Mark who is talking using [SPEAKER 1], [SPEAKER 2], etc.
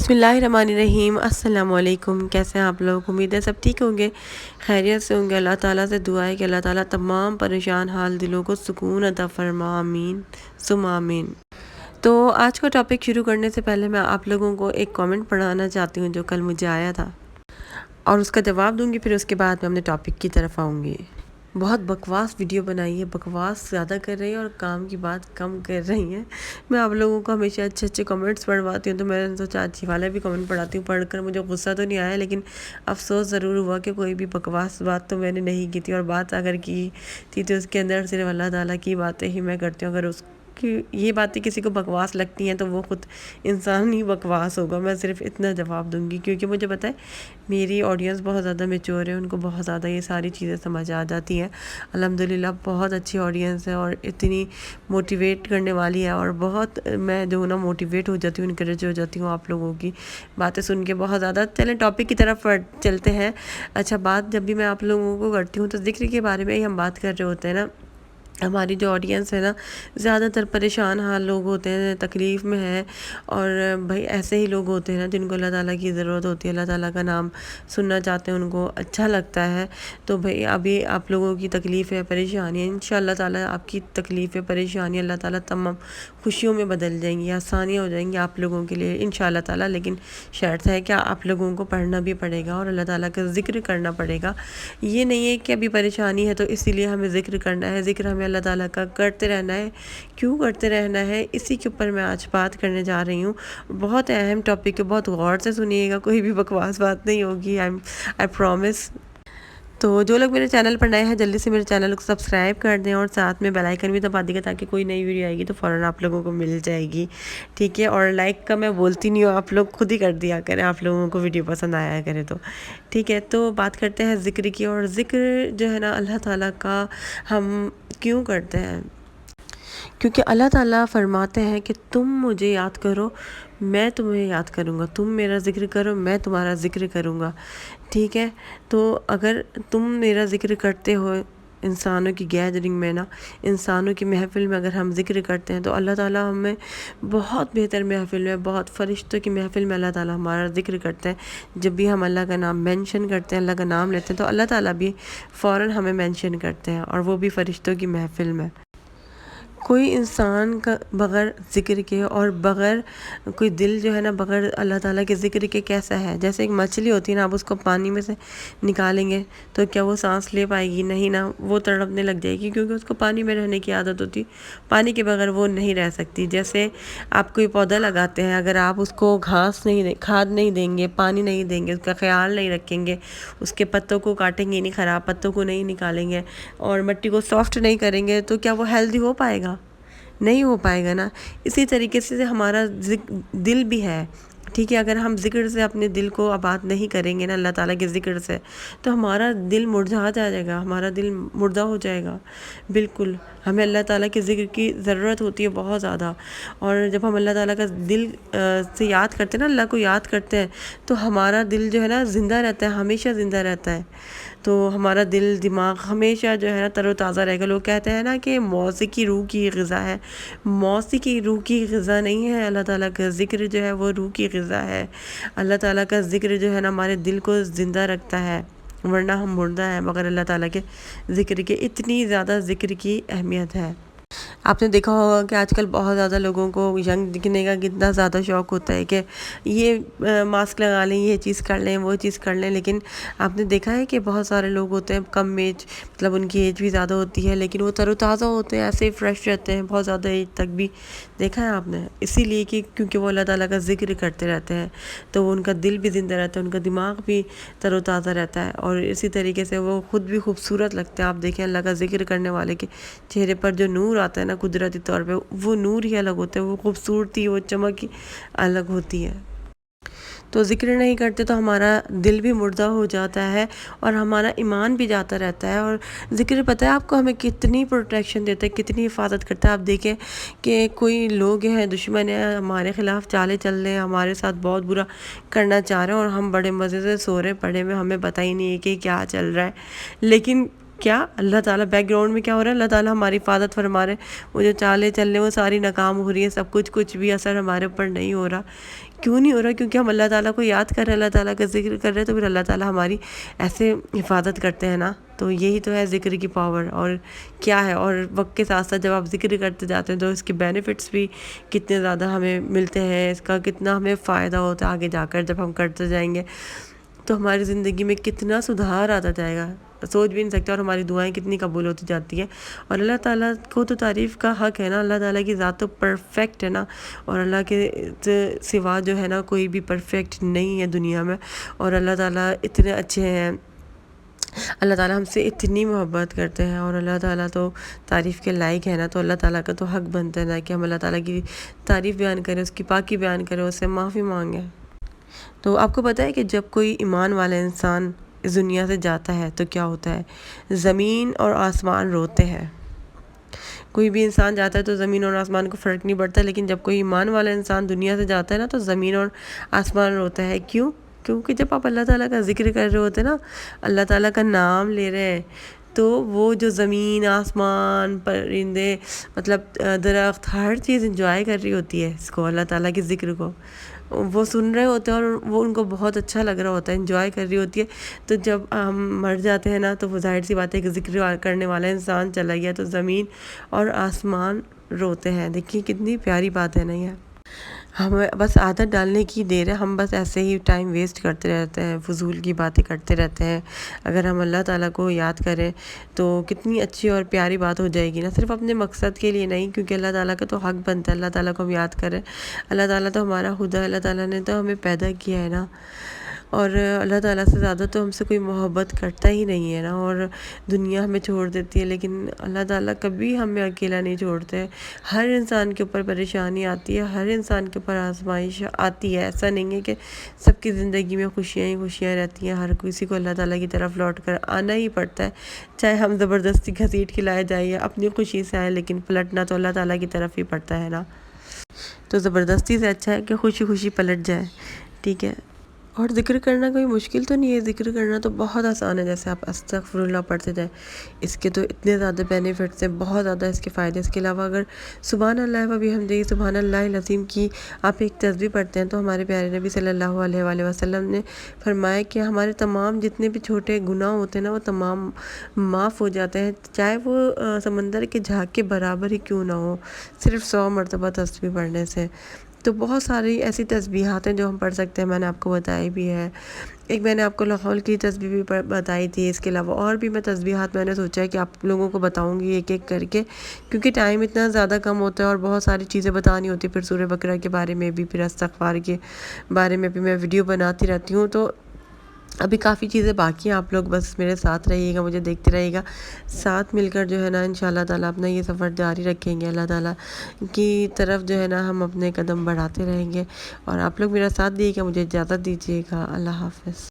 [SPEAKER 1] بسم اللہ الرحمن الرحیم۔ السلام علیکم، کیسے ہیں آپ لوگ؟ امید ہے سب ٹھیک ہوں گے، خیریت سے ہوں گے۔ اللہ تعالیٰ سے دعا ہے کہ اللہ تعالیٰ تمام پریشان حال دلوں کو سکون عطا فرما، آمین ثم آمین۔ تو آج کا ٹاپک شروع کرنے سے پہلے میں آپ لوگوں کو ایک کامنٹ پڑھانا چاہتی ہوں جو کل مجھے آیا تھا، اور اس کا جواب دوں گی، پھر اس کے بعد میں اپنے ٹاپک کی طرف آؤں گی۔ بہت بکواس ویڈیو بنائی ہے، بکواس زیادہ کر رہی ہیں اور کام کی بات کم کر رہی ہیں۔ میں آپ لوگوں کو ہمیشہ اچھے اچھے کمنٹس پڑھواتی ہوں، تو میں نے سوچا اچھی والا بھی کمنٹ پڑھاتی ہوں۔ پڑھ کر مجھے غصہ تو نہیں آیا، لیکن افسوس ضرور ہوا کہ کوئی بھی بکواس بات تو میں نے نہیں کی تھی، اور بات اگر کی تھی تو اس کے اندر صرف اللہ تعالیٰ کی باتیں ہی میں کرتی ہوں۔ اگر اس کی یہ باتیں کسی کو بکواس لگتی ہیں تو وہ خود انسان ہی بکواس ہوگا۔ میں صرف اتنا جواب دوں گی، کیونکہ مجھے پتہ ہے میری آڈینس بہت زیادہ میچور ہے، ان کو بہت زیادہ یہ ساری چیزیں سمجھ آ جاتی ہیں۔ الحمدللہ بہت اچھی آڈینس ہے اور اتنی موٹیویٹ کرنے والی ہے، اور بہت میں جو نا موٹیویٹ ہو جاتی ہوں، انکریج ہو جاتی ہوں آپ لوگوں کی باتیں سن کے بہت زیادہ۔ چلیں ٹاپک کی طرف چلتے ہیں۔ اچھا، بات جب بھی میں آپ لوگوں کو کرتی ہوں تو ذکر کے بارے میں ہی ہم بات کر رہے ہوتے ہیں نا۔ ہماری جو آڈینس ہے نا، زیادہ تر پریشان حال لوگ ہوتے ہیں، تکلیف میں ہے، اور بھائی ایسے ہی لوگ ہوتے ہیں نا جن کو اللہ تعالیٰ کی ضرورت ہوتی ہے، اللہ تعالیٰ کا نام سننا چاہتے ہیں، ان کو اچھا لگتا ہے۔ تو بھئی ابھی آپ لوگوں کی تکلیف ہے، پریشانی ہے، انشاءاللہ تعالیٰ آپ کی تکلیف ہے، پریشانی اللہ تعالیٰ تمام خوشیوں میں بدل جائیں گی، آسانیاں ہو جائیں گی آپ لوگوں کے لیے انشاءاللہ تعالیٰ۔ لیکن شرط ہے کہ آپ لوگوں کو پڑھنا بھی پڑے گا اور اللہ تعالیٰ کا ذکر کرنا پڑے گا۔ یہ نہیں ہے کہ ابھی پریشانی ہے تو اسی لیے ہمیں ذکر کرنا ہے، ذکر ہمیں اللہ تعالیٰ کا کرتے رہنا ہے۔ کیوں کرتے رہنا ہے، اسی کے اوپر میں آج بات کرنے جا رہی ہوں۔ بہت اہم ٹاپک ہے، بہت غور سے سنیے گا، کوئی بھی بکواس بات نہیں ہوگی، آئی پرومس۔ تو جو لوگ میرے چینل پر نئے ہیں جلدی سے میرے چینل کو سبسکرائب کر دیں، اور ساتھ میں بیل آئیکن بھی دبا دیجیے گا تاکہ کوئی نئی ویڈیو آئے گی تو فوراً آپ لوگوں کو مل جائے گی، ٹھیک ہے؟ اور لائک کا میں بولتی نہیں ہوں، آپ لوگ خود ہی کر دیا کریں، آپ لوگوں کو ویڈیو پسند آیا کرے تو، ٹھیک ہے؟ تو بات کرتے ہیں ذکر کی، اور ذکر جو ہے نا اللہ تعالیٰ کا ہم کیوں کرتے ہیں؟ کیونکہ اللہ تعالیٰ فرماتے ہیں کہ تم مجھے یاد کرو، میں تمہیں یاد کروں گا، تم میرا ذکر کرو، میں تمہارا ذکر کروں گا، ٹھیک ہے؟ تو اگر تم میرا ذکر کرتے ہو، انسانوں کی گیدرنگ میں نا، انسانوں کی محفل میں اگر ہم ذکر کرتے ہیں تو اللہ تعالیٰ ہمیں بہت بہتر محفل میں، بہت فرشتوں کی محفل میں اللہ تعالیٰ ہمارا ذکر کرتے ہیں۔ جب بھی ہم اللہ کا نام مینشن کرتے ہیں، اللہ کا نام لیتے ہیں، تو اللہ تعالیٰ بھی فوراً ہمیں مینشن کرتے ہیں، اور وہ بھی فرشتوں کی محفل میں۔ کوئی انسان کا بغیر ذکر کے اور بغیر کوئی دل جو ہے نا بغیر اللہ تعالیٰ کے ذکر کے کیسا ہے؟ جیسے ایک مچھلی ہوتی ہے نا، آپ اس کو پانی میں سے نکالیں گے تو کیا وہ سانس لے پائے گی؟ نہیں نا، وہ تڑپنے لگ جائے گی، کیونکہ اس کو پانی میں رہنے کی عادت ہوتی، پانی کے بغیر وہ نہیں رہ سکتی۔ جیسے آپ کوئی پودا لگاتے ہیں، اگر آپ اس کو گھاس نہیں کھاد نہیں دیں گے، پانی نہیں دیں گے، اس کا خیال نہیں رکھیں گے، اس کے پتوں کو کاٹیں گے نہیں، خراب پتوں کو نہیں نکالیں گے، اور مٹی کو سافٹ نہیں کریں گے، تو کیا وہ ہیلدی ہو پائے گا؟ نہیں ہو پائے گا نا۔ اسی طریقے سے ہمارا دل بھی ہے، ٹھیک ہے؟ اگر ہم ذکر سے اپنے دل کو آباد نہیں کریں گے نا اللہ تعالیٰ کے ذکر سے، تو ہمارا دل مرجھا جائے گا، ہمارا دل مردہ ہو جائے گا۔ بالکل ہمیں اللہ تعالیٰ کے ذکر کی ضرورت ہوتی ہے بہت زیادہ، اور جب ہم اللہ تعالیٰ کا دل سے یاد کرتے ہیں نا، اللہ کو یاد کرتے ہیں، تو ہمارا دل جو ہے نا زندہ رہتا ہے، ہمیشہ زندہ رہتا ہے۔ تو ہمارا دل دماغ ہمیشہ جو ہے نا تر و تازہ رہے گا۔ لوگ کہتے ہیں نا کہ موسیقی روح کی غذا ہے، موسیقی روح کی غذا نہیں ہے، اللہ تعالیٰ کا ذکر جو ہے وہ روح کی غذا ہے۔ اللہ تعالیٰ کا ذکر جو ہے نا ہمارے دل کو زندہ رکھتا ہے، ورنہ ہم مردہ ہیں مگر اللہ تعالیٰ کے ذکر کے۔ اتنی زیادہ ذکر کی اہمیت ہے۔ آپ نے دیکھا ہوگا کہ آج کل بہت زیادہ لوگوں کو ینگ دکھنے کا کتنا زیادہ شوق ہوتا ہے کہ یہ ماسک لگا لیں، یہ چیز کر لیں، وہ چیز کر لیں، لیکن آپ نے دیکھا ہے کہ بہت سارے لوگ ہوتے ہیں کم ایج، مطلب ان کی ایج بھی زیادہ ہوتی ہے لیکن وہ تر و تازہ ہوتے ہیں، ایسے ہی فریش رہتے ہیں بہت زیادہ ایج تک بھی۔ دیکھا ہے آپ نے؟ اسی لیے کہ کیونکہ وہ اللہ تعالیٰ کا ذکر کرتے رہتے ہیں، تو ان کا دل بھی زندہ رہتا ہے، ان کا دماغ بھی تر و تازہ رہتا ہے، اور اسی طریقے سے وہ خود بھی خوبصورت لگتے ہیں۔ آپ دیکھیں اللہ کا ذکر کرنے والے کے چہرے پر جو نور آتا ہے نا قدرتی طور پہ، وہ نور ہی الگ ہوتا ہے، وہ خوبصورتی، وہ چمک ہی الگ ہوتی ہے۔ تو ذکر نہیں کرتے تو ہمارا دل بھی مردہ ہو جاتا ہے اور ہمارا ایمان بھی جاتا رہتا ہے۔ اور ذکر پتہ ہے آپ کو ہمیں کتنی پروٹیکشن دیتا ہے، کتنی حفاظت کرتا ہے۔ آپ دیکھیں کہ کوئی لوگ ہیں، دشمن ہیں، ہمارے خلاف چالیں چل رہے ہیں، ہمارے ساتھ بہت برا کرنا چاہ رہے ہیں، اور ہم بڑے مزے سے سو رہے پڑے میں، ہمیں پتہ ہی نہیں ہے کہ کیا چل رہا ہے، لیکن کیا اللہ تعالیٰ بیک گراؤنڈ میں کیا ہو رہا ہے؟ اللہ تعالیٰ ہماری حفاظت فرما رہے ہیں، وہ جو چالیں چل رہے ہیں وہ ساری ناکام ہو رہی ہیں، سب کچھ بھی اثر ہمارے اوپر نہیں ہو رہا۔ کیوں نہیں ہو رہا؟ کیونکہ ہم اللہ تعالیٰ کو یاد کر رہے ہیں، اللہ تعالیٰ کا ذکر کر رہے ہیں، تو پھر اللہ تعالیٰ ہماری ایسے حفاظت کرتے ہیں نا. تو یہی تو ہے ذکر کی پاور. اور کیا ہے، اور وقت کے ساتھ ساتھ جب آپ ذکر کرتے جاتے ہیں تو اس کے بینیفٹس بھی کتنے زیادہ ہمیں ملتے ہیں، اس کا کتنا ہمیں فائدہ ہوتا ہے آگے جا کر جب ہم کرتے جائیں گے، تو ہماری زندگی میں کتنا سدھار آتا جائے گا، سوچ بھی نہیں سکتے. اور ہماری دعائیں کتنی قبول ہوتی جاتی ہیں. اور اللہ تعالیٰ کو تو تعریف کا حق ہے نا، اللہ تعالیٰ کی ذات تو پرفیکٹ ہے نا، اور اللہ کے سوا جو ہے نا کوئی بھی پرفیکٹ نہیں ہے دنیا میں. اور اللہ تعالیٰ اتنے اچھے ہیں، اللہ تعالیٰ ہم سے اتنی محبت کرتے ہیں، اور اللہ تعالیٰ تو تعریف کے لائق ہے نا. تو اللہ تعالیٰ کا تو حق بنتا ہے نا کہ ہم اللہ تعالیٰ کی تعریف بیان کریں، اس کی پاکی بیان کریں، اس سے معافی مانگیں. تو آپ کو پتہ ہے کہ جب کوئی ایمان والا انسان اس دنیا سے جاتا ہے تو کیا ہوتا ہے؟ زمین اور آسمان روتے ہیں. کوئی بھی انسان جاتا ہے تو زمین اور آسمان کو فرق نہیں پڑتا، لیکن جب کوئی ایمان والا انسان دنیا سے جاتا ہے نا تو زمین اور آسمان روتا ہے. کیوں؟ کیونکہ جب آپ اللہ تعالیٰ کا ذکر کر رہے ہوتے ہیں نا، اللہ تعالیٰ کا نام لے رہے ہیں، تو وہ جو زمین، آسمان، پرندے، مطلب درخت، ہر چیز انجوائے کر رہی ہوتی ہے اس کو، اللہ تعالیٰ کے ذکر کو. وہ سن رہے ہوتے ہیں اور وہ ان کو بہت اچھا لگ رہا ہوتا ہے، انجوائے کر رہی ہوتی ہے. تو جب ہم مر جاتے ہیں نا تو وہ ظاہر سی بات ہے کہ ذکر کرنے والا انسان چلا گیا تو زمین اور آسمان روتے ہیں. دیکھیے کتنی پیاری بات ہے نا یہ. ہمیں بس عادت ڈالنے کی دیر ہے، ہم بس ایسے ہی ٹائم ویسٹ کرتے رہتے ہیں، فضول کی باتیں کرتے رہتے ہیں. اگر ہم اللہ تعالیٰ کو یاد کریں تو کتنی اچھی اور پیاری بات ہو جائے گی نا، صرف اپنے مقصد کے لیے نہیں، کیونکہ اللہ تعالیٰ کا تو حق بنتا ہے اللہ تعالیٰ کو ہم یاد کریں. اللہ تعالیٰ تو ہمارا خدا ہے، اللہ تعالیٰ نے تو ہمیں پیدا کیا ہے نا، اور اللہ تعالیٰ سے زیادہ تو ہم سے کوئی محبت کرتا ہی نہیں ہے نا. اور دنیا ہمیں چھوڑ دیتی ہے، لیکن اللہ تعالیٰ کبھی ہمیں اکیلا نہیں چھوڑتے. ہر انسان کے اوپر پریشانی آتی ہے، ہر انسان کے اوپر آزمائش آتی ہے. ایسا نہیں ہے کہ سب کی زندگی میں خوشیاں ہی خوشیاں رہتی ہیں، ہر کسی کو اللہ تعالیٰ کی طرف لوٹ کر آنا ہی پڑتا ہے. چاہے ہم زبردستی گھسیٹ کے لائے جائیں یا اپنی خوشی سے آئیں، لیکن پلٹنا تو اللہ تعالیٰ کی طرف ہی پڑتا ہے نا. تو زبردستی سے اچھا ہے کہ خوشی خوشی پلٹ جائے. ٹھیک ہے. اور ذکر کرنا کوئی مشکل تو نہیں ہے، ذکر کرنا تو بہت آسان ہے. جیسے آپ استغفر اللہ پڑھتے جائیں، اس کے تو اتنے زیادہ بینیفٹس ہیں، بہت زیادہ اس کے فائدے. اس کے علاوہ اگر سبحان اللہ و بحمدہ سبحان اللہ العظیم کی آپ ایک تسبیح پڑھتے ہیں تو ہمارے پیارے نبی صلی اللہ علیہ وآلہ وسلم نے فرمایا کہ ہمارے تمام جتنے بھی چھوٹے گناہ ہوتے ہیں نا وہ تمام معاف ہو جاتے ہیں، چاہے وہ سمندر کے جھاگ کے برابر ہی کیوں نہ ہو، صرف 100 مرتبہ تسبیح پڑھنے سے. تو بہت ساری ایسی تسبیحات ہیں جو ہم پڑھ سکتے ہیں، میں نے آپ کو بتائی بھی ہے. ایک میں نے آپ کو لاحول کی تسبیح بھی بتائی تھی. اس کے علاوہ اور بھی میں تسبیحات میں نے سوچا ہے کہ آپ لوگوں کو بتاؤں گی ایک ایک کر کے، کیونکہ ٹائم اتنا زیادہ کم ہوتا ہے اور بہت ساری چیزیں بتانی ہوتی. پھر سورہ بقرہ کے بارے میں بھی، پھر استغفار کے بارے میں بھی میں ویڈیو بناتی رہتی ہوں. تو ابھی کافی چیزیں باقی ہیں، آپ لوگ بس میرے ساتھ رہیے گا، مجھے دیکھتے رہیے گا، ساتھ مل کر جو ہے نا انشاءاللہ تعالیٰ اپنا یہ سفر جاری رکھیں گے. اللہ تعالیٰ کی طرف جو ہے نا ہم اپنے قدم بڑھاتے رہیں گے. اور آپ لوگ میرا ساتھ دیے گا، مجھے اجازت دیجیے گا. اللہ حافظ.